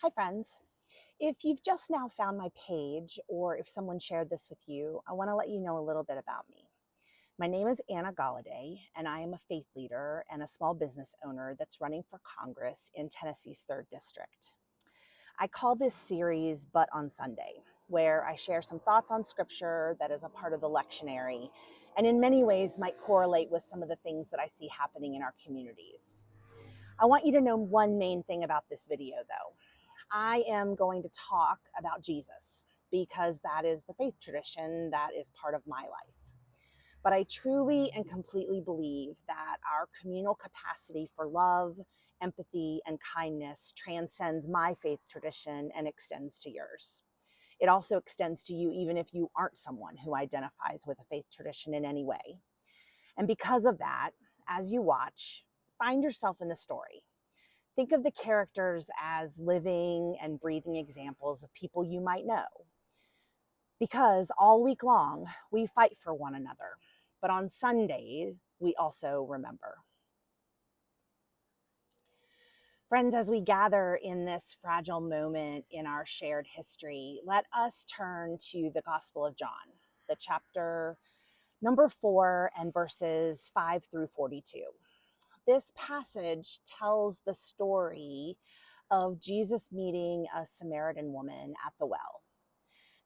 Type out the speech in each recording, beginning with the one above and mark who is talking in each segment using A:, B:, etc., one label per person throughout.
A: Hi, friends. If you've just now found my page or if someone shared this with you, I want to let you know a little bit about me. My name is Anna Golladay, and I am a faith leader and a small business owner that's running for Congress in Tennessee's 3rd District. I call this series But on Sunday, where I share some thoughts on scripture that is a part of the lectionary and in many ways might correlate with some of the things that I see happening in our communities. I want you to know one main thing about this video, though. I am going to talk about Jesus because that is the faith tradition that is part of my life. But I truly and completely believe that our communal capacity for love, empathy, and kindness transcends my faith tradition and extends to yours. It also extends to you even if you aren't someone who identifies with a faith tradition in any way. And because of that, as you watch, find yourself in the story. Think of the characters as living and breathing examples of people you might know. Because all week long, we fight for one another. But on Sunday, we also remember. Friends, as we gather in this fragile moment in our shared history, let us turn to the Gospel of John, the chapter number 4 and verses 5 through 42. This passage tells the story of Jesus meeting a Samaritan woman at the well.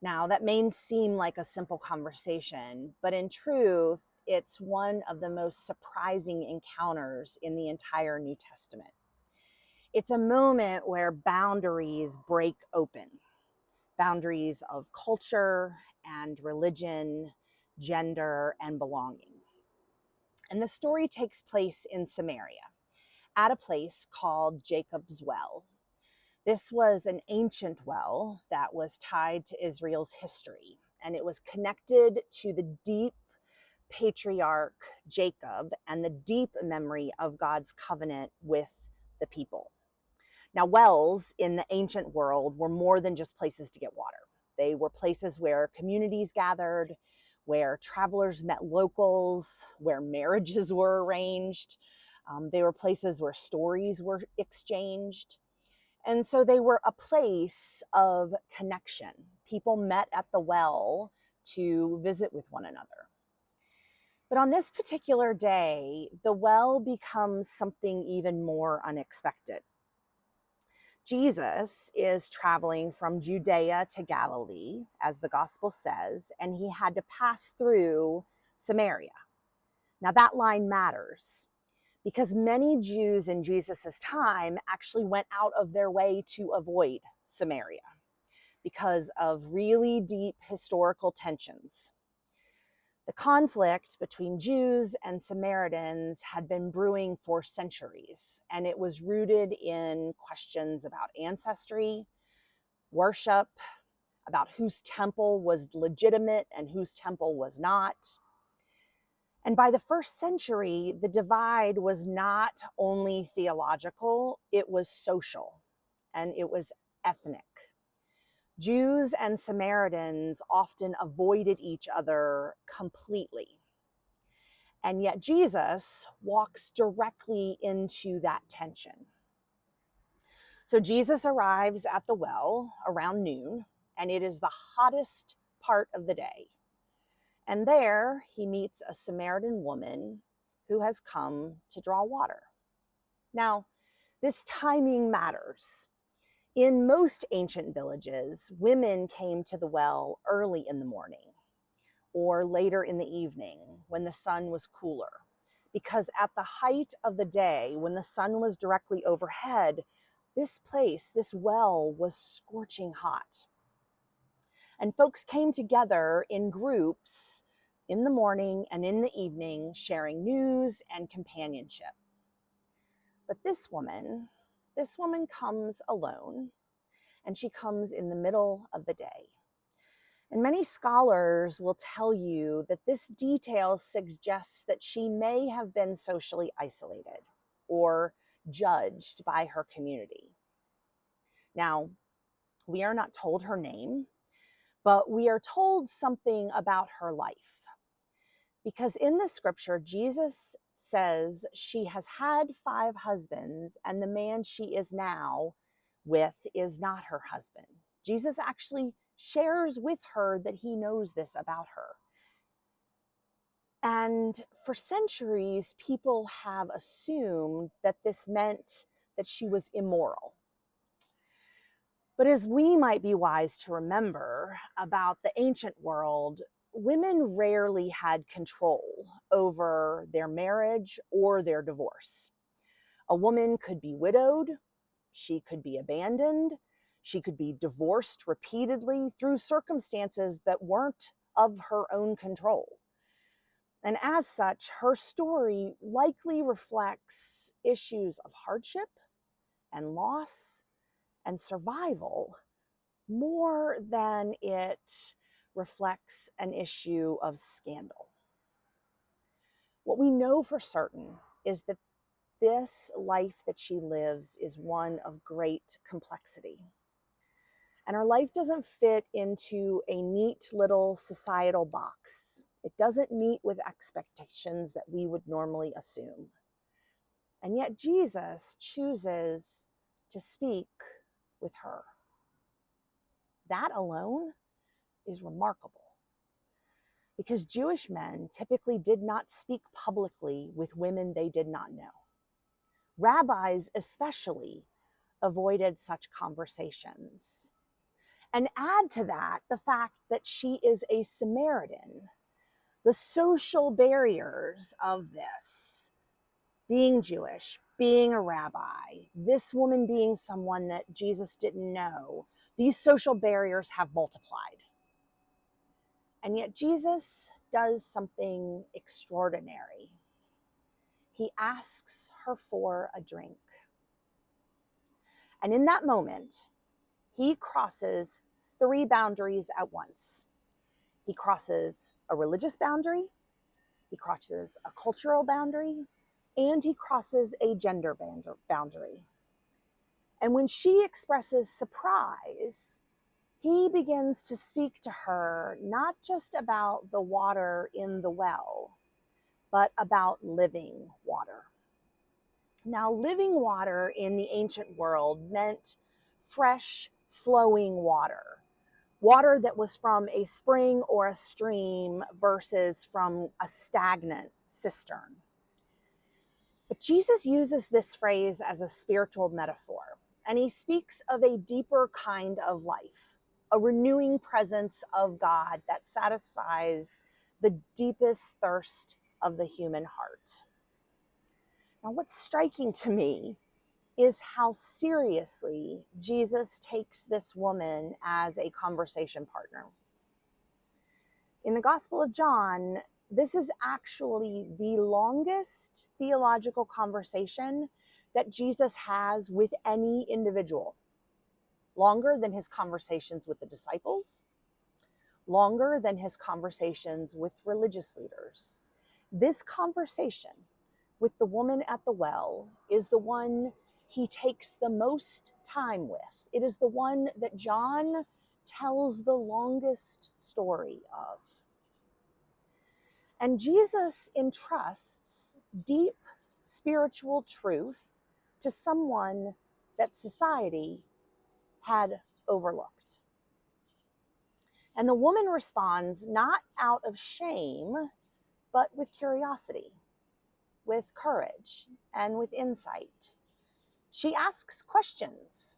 A: Now, that may seem like a simple conversation, but in truth, it's one of the most surprising encounters in the entire New Testament. It's a moment where boundaries break open, boundaries of culture and religion, gender, and belonging. And the story takes place in Samaria, at a place called Jacob's Well. This was an ancient well that was tied to Israel's history, and it was connected to the deep patriarch Jacob and the deep memory of God's covenant with the people. Now, wells in the ancient world were more than just places to get water. They were places where communities gathered, where travelers met locals, where marriages were arranged. They were places where stories were exchanged. And so they were a place of connection. People met at the well to visit with one another. But on this particular day, the well becomes something even more unexpected. Jesus is traveling from Judea to Galilee, as the gospel says, and he had to pass through Samaria. Now that line matters because many Jews in Jesus's time actually went out of their way to avoid Samaria because of really deep historical tensions. The conflict between Jews and Samaritans had been brewing for centuries, and it was rooted in questions about ancestry, worship, about whose temple was legitimate and whose temple was not. And by the 1st century, the divide was not only theological, it was social, and it was ethnic. Jews and Samaritans often avoided each other completely. And yet Jesus walks directly into that tension. So Jesus arrives at the well around noon, and it is the hottest part of the day. And there he meets a Samaritan woman who has come to draw water. Now, this timing matters. In most ancient villages, women came to the well early in the morning or later in the evening when the sun was cooler. Because at the height of the day, when the sun was directly overhead, this place, this well, was scorching hot. And folks came together in groups in the morning and in the evening, sharing news and companionship. But this woman comes alone, and she comes in the middle of the day. And many scholars will tell you that this detail suggests that she may have been socially isolated or judged by her community. Now, we are not told her name, but we are told something about her life. Because in the scripture, Jesus says she has had 5 husbands, and the man she is now with is not her husband. Jesus actually shares with her that he knows this about her. And for centuries, people have assumed that this meant that she was immoral. But as we might be wise to remember about the ancient world, women rarely had control over their marriage or their divorce. A woman could be widowed, she could be abandoned, she could be divorced repeatedly through circumstances that weren't of her own control. And as such, her story likely reflects issues of hardship and loss and survival more than it reflects an issue of scandal. What we know for certain is that this life that she lives is one of great complexity. And her life doesn't fit into a neat little societal box. It doesn't meet with expectations that we would normally assume. And yet Jesus chooses to speak with her. That alone is remarkable, because Jewish men typically did not speak publicly with women they did not know. Rabbis especially avoided such conversations. And add to that the fact that she is a Samaritan. The social barriers of this, being Jewish, being a rabbi, this woman being someone that Jesus didn't know, these social barriers have multiplied. And yet Jesus does something extraordinary. He asks her for a drink. And in that moment, he crosses three boundaries at once. He crosses a religious boundary, he crosses a cultural boundary, and he crosses a gender boundary. And when she expresses surprise, he begins to speak to her not just about the water in the well, but about living water. Now, living water in the ancient world meant fresh, flowing water. Water that was from a spring or a stream versus from a stagnant cistern. But Jesus uses this phrase as a spiritual metaphor, and he speaks of a deeper kind of life, a renewing presence of God that satisfies the deepest thirst of the human heart. Now, what's striking to me is how seriously Jesus takes this woman as a conversation partner. In the Gospel of John, this is actually the longest theological conversation that Jesus has with any individual. Longer than his conversations with the disciples, longer than his conversations with religious leaders. This conversation with the woman at the well is the one he takes the most time with. It is the one that John tells the longest story of. And Jesus entrusts deep spiritual truth to someone that society had overlooked. And the woman responds not out of shame, but with curiosity, with courage, and with insight. She asks questions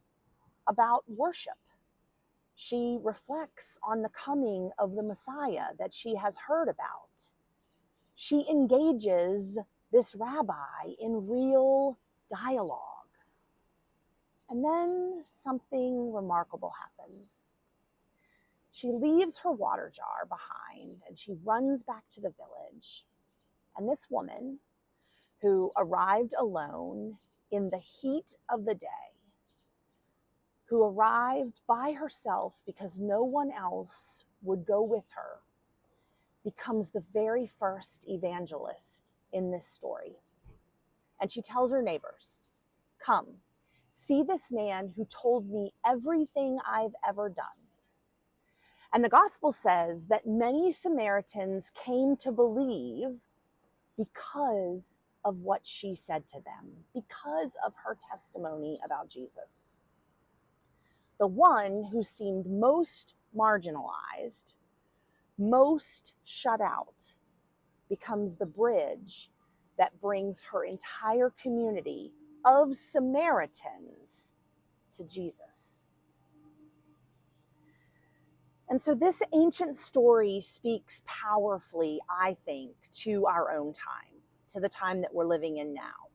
A: about worship. She reflects on the coming of the Messiah that she has heard about. She engages this rabbi in real dialogue. And then something remarkable happens. She leaves her water jar behind and she runs back to the village. And this woman, who arrived alone in the heat of the day, who arrived by herself because no one else would go with her, becomes the very first evangelist in this story. And she tells her neighbors, "Come, see this man who told me everything I've ever done." And the gospel says that many Samaritans came to believe because of what she said to them, because of her testimony about Jesus. The one who seemed most marginalized, most shut out, becomes the bridge that brings her entire community of Samaritans to Jesus. And so this ancient story speaks powerfully, I think, to our own time, to the time that we're living in now.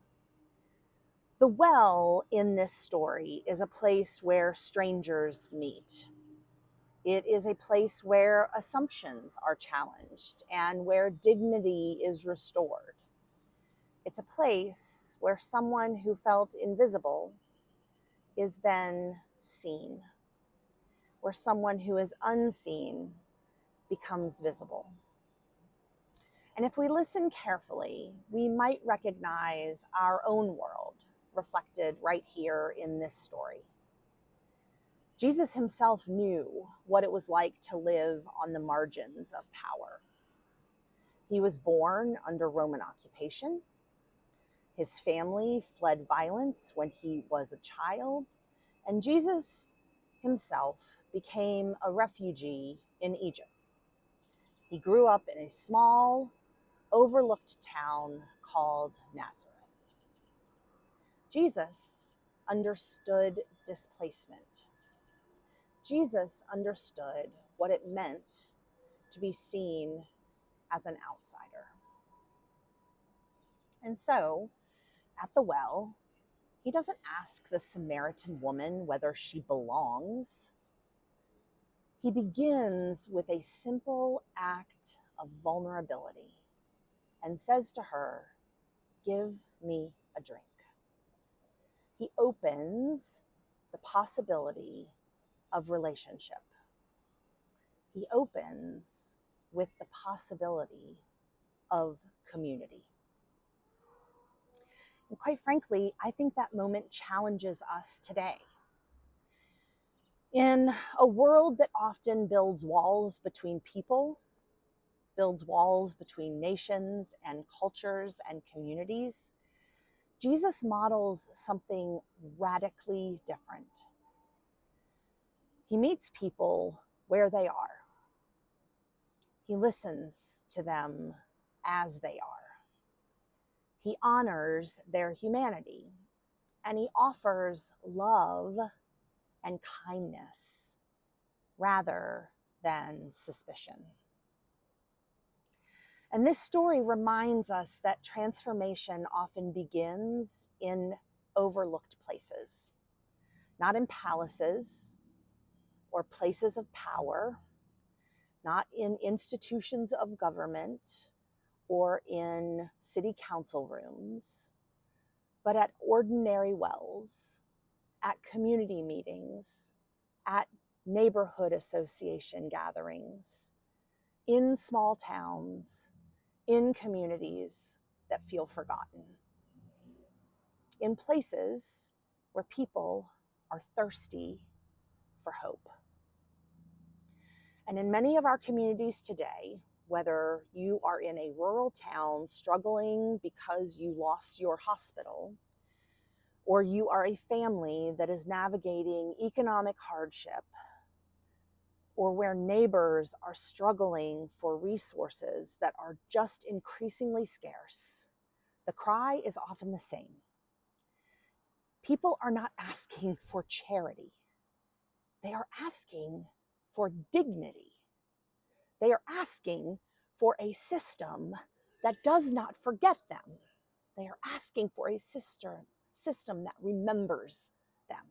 A: The well in this story is a place where strangers meet. It is a place where assumptions are challenged and where dignity is restored. It's a place where someone who felt invisible is then seen, where someone who is unseen becomes visible. And if we listen carefully, we might recognize our own world reflected right here in this story. Jesus himself knew what it was like to live on the margins of power. He was born under Roman occupation. His family fled violence when he was a child, and Jesus himself became a refugee in Egypt. He grew up in a small, overlooked town called Nazareth. Jesus understood displacement. Jesus understood what it meant to be seen as an outsider. And so, at the well, he doesn't ask the Samaritan woman whether she belongs. He begins with a simple act of vulnerability and says to her, "Give me a drink." He opens the possibility of relationship. He opens with the possibility of community. And quite frankly, I think that moment challenges us today. In a world that often builds walls between people, builds walls between nations and cultures and communities, Jesus models something radically different. He meets people where they are. He listens to them as they are. He honors their humanity, and he offers love and kindness rather than suspicion. And this story reminds us that transformation often begins in overlooked places, not in palaces or places of power, not in institutions of government or in city council rooms, but at ordinary wells, at community meetings, at neighborhood association gatherings, in small towns, in communities that feel forgotten, in places where people are thirsty for hope. And in many of our communities today, whether you are in a rural town struggling because you lost your hospital, or you are a family that is navigating economic hardship, or where neighbors are struggling for resources that are just increasingly scarce, the cry is often the same. People are not asking for charity. They are asking for dignity. They are asking for a system that does not forget them. They are asking for a system that remembers them.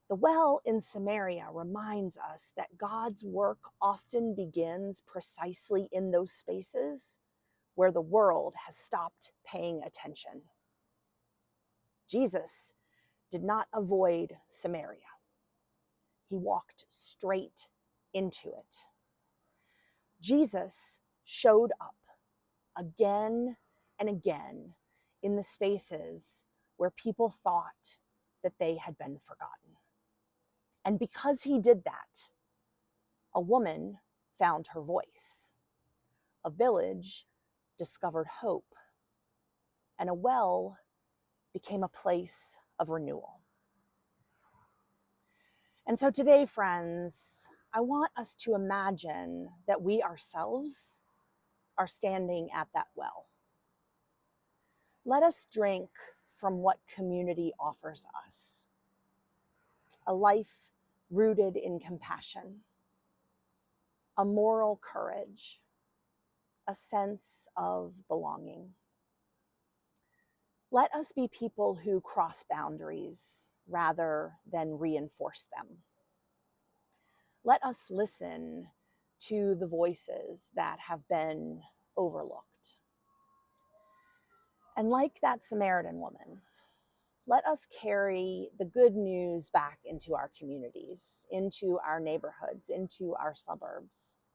A: The well in Samaria reminds us that God's work often begins precisely in those spaces where the world has stopped paying attention. Jesus did not avoid Samaria. He walked straight into it. Jesus showed up again and again in the spaces where people thought that they had been forgotten. And because he did that, a woman found her voice, a village discovered hope, and a well became a place of renewal. And so today, friends, I want us to imagine that we ourselves are standing at that well. Let us drink from what community offers us. A life rooted in compassion, a moral courage, a sense of belonging. Let us be people who cross boundaries rather than reinforce them. Let us listen to the voices that have been overlooked. And like that Samaritan woman, let us carry the good news back into our communities, into our neighborhoods, into our suburbs,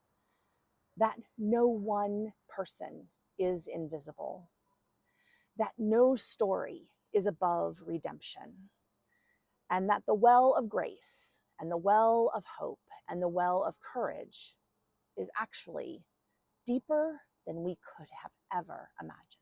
A: that no one person is invisible, that no story is above redemption, and that the well of grace and the well of hope and the well of courage is actually deeper than we could have ever imagined.